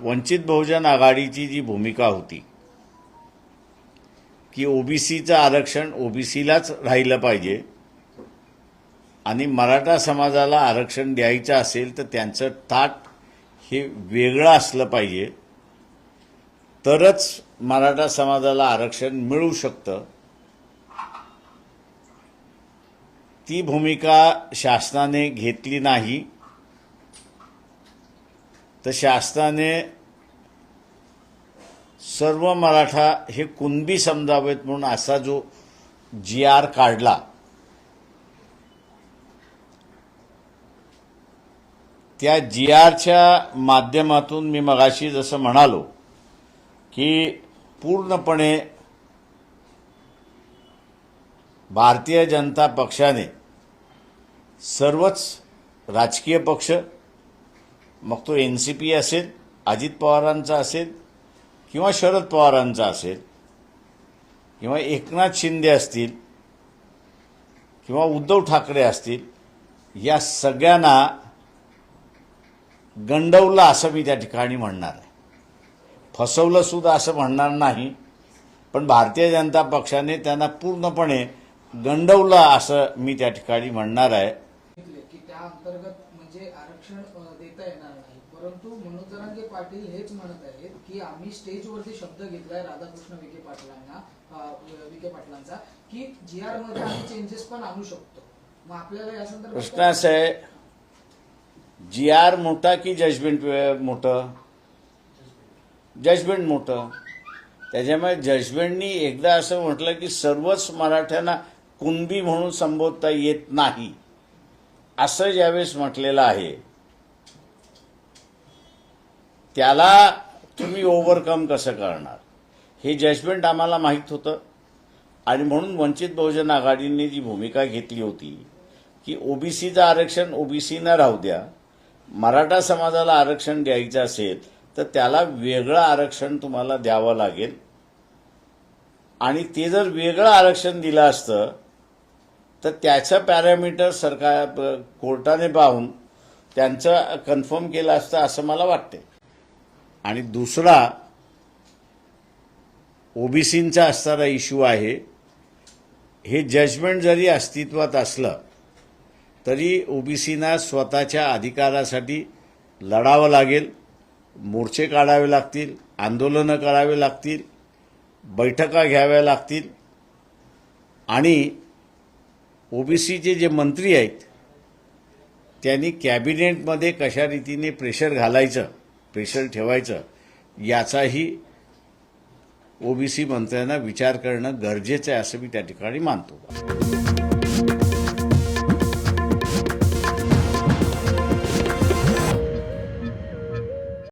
वंचित बहुजन आघाडीची जी भूमिका होती की ओबीसीचं आरक्षण ओबीसीलाच राहिलं पाहिजे आणि मराठा समाजाला आरक्षण द्यायचं असेल तर त्यांचं ताट हे वेगळं असलं पाहिजे, तरच मराठा समाजाला आरक्षण मिळू शकतं. ती भूमिका शासनाने घेतली नाही. तर शासनाने सर्व मराठा हे कुणबी समजावेत म्हणून असा जो GR काढला, त्या GRच्या माध्यमातून मी मगाशी जसं म्हणालो की पूर्णपणे भारतीय जनता पक्षाने सर्वच राजकीय पक्ष, मग तो NCP असेल, अजित पवारांचा असेल किंवा शरद पवारांचा असेल किंवा एकनाथ शिंदे असतील किंवा उद्धव ठाकरे असतील, या सगळ्यांना गंडवलं असं मी त्या ठिकाणी म्हणणार आहे. फसवलं सुद्धा असं म्हणणार नाही, पण भारतीय जनता पक्षाने त्यांना पूर्णपणे गंडवलं असं मी त्या ठिकाणी म्हणणार आहे. की त्या अंतर्गत म्हणजे आरक्षण देता येणार नाही, परंतु मनोज जरांगे पाटील हेच म्हणत आहेत की आम्ही स्टेजवरती शब्द घेतलाय राधाकृष्ण विखे पाटलांचा की GR मध्ये आम्ही चेंजेस पण आणू शकतो. मग आपल्याला या संदर्भात प्रश्न असा आहे, GR मोठा की जजमेंट मोठं? जजमेंट मोठं. त्याच्यामुळे जजमेंटनी एकदा असं म्हटलं की सर्वच मराठ्यांना कुणबी म्हणून संबोधता येत नाही, असं ज्यावेळेस म्हटलेलं आहे, त्याला तुम्ही ओव्हरकम कसं करणार? हे जजमेंट आम्हाला माहीत होतं आणि म्हणून वंचित बहुजन आघाडीने जी भूमिका घेतली होती की ओबीसीचं आरक्षण ओबीसीना राहू द्या, मराठा समाजाला आरक्षण द्यायचं असेल तर त्याला वेगळं आरक्षण तुम्हाला द्यावं लागेल. आणि ते जर वेगळं आरक्षण दिलं असतं तर त्याचं पॅरामीटर सरकार कोर्टाने पाहून त्यांचं कन्फर्म केलं असतं असं मला वाटते. आणि दुसरा ओबीसींचा असणारा इश्यू आहे, हे जजमेंट जरी अस्तित्वात असलं तरी ओबीसींना स्वतःच्या अधिकारासाठी लढावं लागेल, मोर्चे काढावे लागतील, आंदोलनं करावे लागतील, बैठका घ्याव्या लागतील. आणि ओबीसीचे जे मंत्री आहेत त्यांनी कॅबिनेटमध्ये कशा रीतीने प्रेशर घालायचं, प्रेशर ठेवायचं, याचाही ओबीसी मंत्र्यांना विचार करणं गरजेचं आहे असं मी त्या ठिकाणी मानतो.